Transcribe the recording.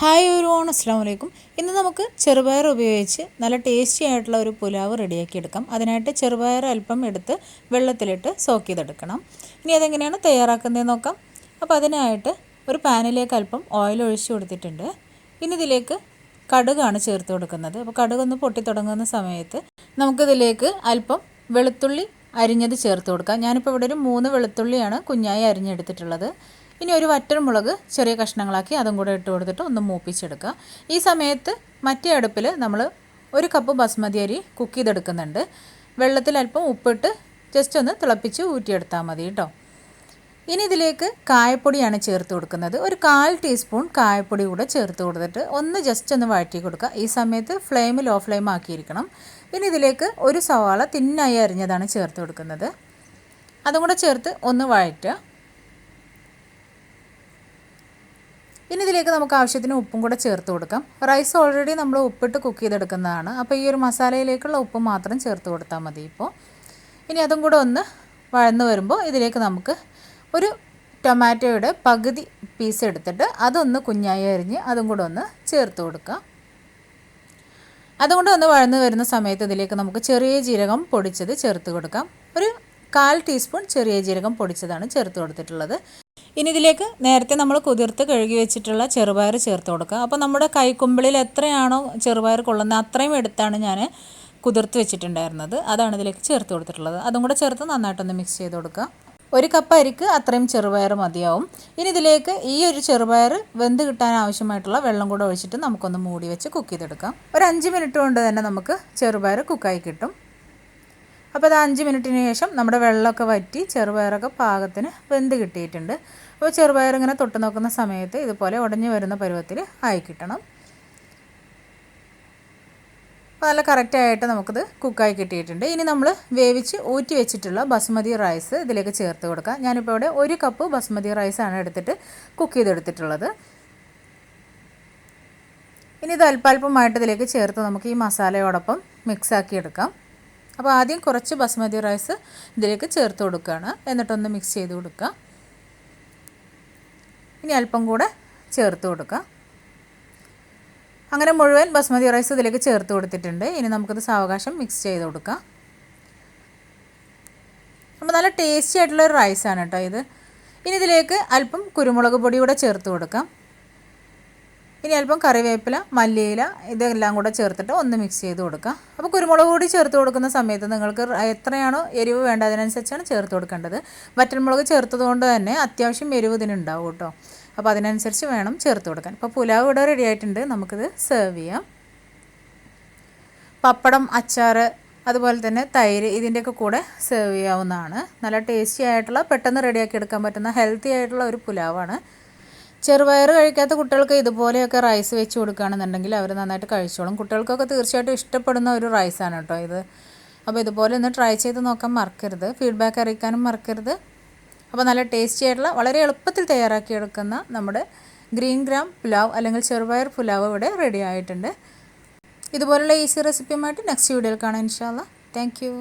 Hi everyone, അസ്സലാമു അലൈക്കും. ഇന്ന് നമുക്ക് ചെറുപയർ ഉപയോഗിച്ച് നല്ല ടേസ്റ്റി ആയിട്ടുള്ള ഒരു പുലാവ് റെഡിയാക്കി എടുക്കാം. അതിനായിട്ട് ചെറുപയർ അല്പം എടുത്ത് വെള്ളത്തിലിട്ട് സോക്ക് ചെയ്തെടുക്കണം. ഇനി അതെങ്ങനെയാണ് തയ്യാറാക്കുന്നതെന്ന് നോക്കാം. അപ്പോൾ അതിനായിട്ട് ഒരു പാനിലേക്ക് അല്പം ഓയിൽ ഒഴിച്ച് കൊടുത്തിട്ടുണ്ട്. ഇനി ഇതിലേക്ക് കടുകാണ് ചേർത്ത് കൊടുക്കുന്നത്. അപ്പോൾ കടുകൊന്ന് പൊട്ടിത്തുടങ്ങുന്ന സമയത്ത് നമുക്കിതിലേക്ക് അല്പം വെളുത്തുള്ളി അരിഞ്ഞത് ചേർത്ത് കൊടുക്കാം. ഞാനിപ്പോൾ ഇവിടെ ഒരു 3 വെളുത്തുള്ളിയാണ് കുഞ്ഞായി അരിഞ്ഞെടുത്തിട്ടുള്ളത്. ഇനി ഒരു വറ്റൽമുളക് ചെറിയ കഷ്ണങ്ങളാക്കി അതും കൂടെ ഇട്ട് കൊടുത്തിട്ട് ഒന്ന് മൂപ്പിച്ചെടുക്കുക. ഈ സമയത്ത് മറ്റേ അടുപ്പിൽ നമ്മൾ 1 കപ്പ് ബസ്മതി അരി കുക്ക് ചെയ്തെടുക്കുന്നുണ്ട്. വെള്ളത്തിൽ അല്പം ഉപ്പിട്ട് ജസ്റ്റ് ഒന്ന് തിളപ്പിച്ച് ഊറ്റിയെടുത്താൽ മതി കേട്ടോ. ഇനി ഇതിലേക്ക് കായപ്പൊടിയാണ് ചേർത്ത് കൊടുക്കുന്നത്. ഒരു 1/4 ടീസ്പൂൺ കായപ്പൊടി കൂടെ ചേർത്ത് കൊടുത്തിട്ട് ഒന്ന് ജസ്റ്റ് ഒന്ന് വഴറ്റി കൊടുക്കുക. ഈ സമയത്ത് ലോ ഫ്ലെയിം ആക്കിയിരിക്കണം. ഇനി ഇതിലേക്ക് ഒരു സവാള തിന്നായി അരിഞ്ഞതാണ് ചേർത്ത് കൊടുക്കുന്നത്. അതും കൂടെ ചേർത്ത് ഒന്ന് വഴറ്റുക. ഇനി ഇതിലേക്ക് നമുക്ക് ആവശ്യത്തിന് ഉപ്പും കൂടെ ചേർത്ത് കൊടുക്കാം. റൈസ് ഓൾറെഡി നമ്മൾ ഉപ്പിട്ട് കുക്ക് ചെയ്തെടുക്കുന്നതാണ്. അപ്പോൾ ഈ ഒരു മസാലയിലേക്കുള്ള ഉപ്പ് മാത്രം ചേർത്ത് കൊടുത്താൽ മതി. ഇപ്പോൾ ഇനി അതും കൂടെ ഒന്ന് വഴന്ന് വരുമ്പോൾ ഇതിലേക്ക് നമുക്ക് ഒരു ടൊമാറ്റോയുടെ പകുതി പീസ് എടുത്തിട്ട് അതൊന്ന് കുഞ്ഞായി അരിഞ്ഞ് അതും കൂടെ ഒന്ന് ചേർത്ത് കൊടുക്കുക. അതുകൊണ്ട് ഒന്ന് വഴന്ന് വരുന്ന സമയത്ത് ഇതിലേക്ക് നമുക്ക് ചെറിയ ജീരകം പൊടിച്ചത് ചേർത്ത് കൊടുക്കാം. ഒരു 1/4 ടീസ്പൂൺ ചെറിയ ജീരകം പൊടിച്ചതാണ് ചേർത്ത് കൊടുത്തിട്ടുള്ളത്. ഇനി ഇതിലേക്ക് നേരത്തെ നമ്മൾ കുതിർത്ത് കഴുകി വെച്ചിട്ടുള്ള ചെറുപയർ ചേർത്ത് കൊടുക്കുക. അപ്പോൾ നമ്മുടെ കൈക്കുമ്പിളിൽ എത്രയാണോ ചെറുപയർ കൊള്ളുന്നത് അത്രയും എടുത്താണ് ഞാൻ കുതിർത്ത് വെച്ചിട്ടുണ്ടായിരുന്നത്. അതാണ് ഇതിലേക്ക് ചേർത്ത് കൊടുത്തിട്ടുള്ളത്. അതും കൂടെ ചേർത്ത് നന്നായിട്ടൊന്ന് മിക്സ് ചെയ്ത് കൊടുക്കുക. 1 കപ്പ് അരിക്ക് അത്രയും ചെറുപയർ മതിയാവും. ഇനി ഇതിലേക്ക് ഈ ഒരു ചെറുപയർ വെന്ത് കിട്ടാൻ ആവശ്യമായിട്ടുള്ള വെള്ളം കൂടെ ഒഴിച്ചിട്ട് നമുക്കൊന്ന് മൂടി വെച്ച് കുക്ക് ചെയ്തെടുക്കാം. ഒരു 5 മിനിറ്റ് കൊണ്ട് തന്നെ നമുക്ക് ചെറുപയർ കുക്കായി കിട്ടും. അപ്പോൾ അത് 5 മിനിറ്റിന് ശേഷം നമ്മുടെ വെള്ളമൊക്കെ വറ്റി ചെറുപയറൊക്കെ പാകത്തിന് വെന്ത് കിട്ടിയിട്ടുണ്ട്. അപ്പോൾ ചെറുപയർ ഇങ്ങനെ തൊട്ട് നോക്കുന്ന സമയത്ത് ഇതുപോലെ ഉടഞ്ഞു വരുന്ന പരുവത്തിൽ ആയി കിട്ടണം. അപ്പോൾ നല്ല കറക്റ്റായിട്ട് നമുക്കിത് കുക്കായി കിട്ടിയിട്ടുണ്ട്. ഇനി നമ്മൾ വേവിച്ച് ഊറ്റി വെച്ചിട്ടുള്ള ബസ്മതി റൈസ് ഇതിലേക്ക് ചേർത്ത് കൊടുക്കാം. ഞാനിപ്പോൾ ഇവിടെ 1 കപ്പ് ബസ്മതി റൈസാണ് എടുത്തിട്ട് കുക്ക് ചെയ്തെടുത്തിട്ടുള്ളത്. ഇനി ഇത് അല്പാൽപ്പമായിട്ട് ഇതിലേക്ക് ചേർത്ത് നമുക്ക് ഈ മസാലയോടൊപ്പം മിക്സാക്കി എടുക്കാം. അപ്പോൾ ആദ്യം കുറച്ച് ബസ്മതി റൈസ് ഇതിലേക്ക് ചേർത്ത് കൊടുക്കുകയാണ്. എന്നിട്ടൊന്ന് മിക്സ് ചെയ്ത് കൊടുക്കുക. ഇനി അല്പം കൂടെ ചേർത്ത് കൊടുക്കുക. അങ്ങനെ മുഴുവൻ ബസ്മതി റൈസ് ഇതിലേക്ക് ചേർത്ത് കൊടുത്തിട്ടുണ്ട്. ഇനി നമുക്കിത് സാവകാശം മിക്സ് ചെയ്ത് കൊടുക്കാം. അപ്പോൾ നല്ല ടേസ്റ്റി ആയിട്ടുള്ളൊരു റൈസാണ് കേട്ടോ ഇത്. ഇനി ഇതിലേക്ക് അല്പം കുരുമുളക് പൊടി കൂടെ ചേർത്ത് കൊടുക്കാം. ഇനി അല്പം കറിവേപ്പില, മല്ലിയില ഇതെല്ലാം കൂടെ ചേർത്തിട്ട് ഒന്ന് മിക്സ് ചെയ്ത് കൊടുക്കുക. അപ്പോൾ കുരുമുളക് പൊടി ചേർത്ത് കൊടുക്കുന്ന സമയത്ത് നിങ്ങൾക്ക് എത്രയാണോ എരിവ് വേണ്ട അതിനനുസരിച്ചാണ് ചേർത്ത് കൊടുക്കേണ്ടത്. വറ്റൽമുളക് ചേർത്തത് കൊണ്ട് തന്നെ അത്യാവശ്യം എരിവ് ഇതിനുണ്ടാവും കേട്ടോ. അപ്പോൾ അതിനനുസരിച്ച് വേണം ചേർത്ത് കൊടുക്കാൻ. ഇപ്പോൾ പുലാവ് ഇവിടെ റെഡി ആയിട്ടുണ്ട്. നമുക്കിത് സെർവ് ചെയ്യാം. പപ്പടം, അച്ചാർ, അതുപോലെ തന്നെ തൈര് ഇതിൻ്റെയൊക്കെ കൂടെ സെർവ് ചെയ്യാവുന്നതാണ്. നല്ല ടേസ്റ്റി ആയിട്ടുള്ള പെട്ടെന്ന് റെഡിയാക്കി എടുക്കാൻ പറ്റുന്ന ഹെൽത്തി ആയിട്ടുള്ള ഒരു പുലാവാണ്. ചെറുപയർ കഴിക്കാത്ത കുട്ടികൾക്ക് ഇതുപോലെയൊക്കെ റൈസ് വെച്ച് കൊടുക്കുകയാണെന്നുണ്ടെങ്കിൽ അവർ നന്നായിട്ട് കഴിച്ചോളും. കുട്ടികൾക്കൊക്കെ തീർച്ചയായിട്ടും ഇഷ്ടപ്പെടുന്ന ഒരു റൈസാണ് കേട്ടോ ഇത്. അപ്പോൾ ഇതുപോലെ ഒന്ന് ട്രൈ ചെയ്ത് നോക്കാൻ മറക്കരുത്. ഫീഡ്ബാക്ക് അറിയിക്കാനും മറക്കരുത്. അപ്പോൾ നല്ല ടേസ്റ്റി ആയിട്ടുള്ള വളരെ എളുപ്പത്തിൽ തയ്യാറാക്കിയെടുക്കുന്ന നമ്മുടെ ഗ്രീൻഗ്രാം പുലാവ് അല്ലെങ്കിൽ ചെറുപയർ പുലാവ് ഇവിടെ റെഡി ആയിട്ടുണ്ട്. ഇതുപോലുള്ള ഈസി റെസിപ്പിയുമായിട്ട് നെക്സ്റ്റ് വീഡിയോയിൽ കാണാം ഇൻഷാ അല്ലാ. Thank you.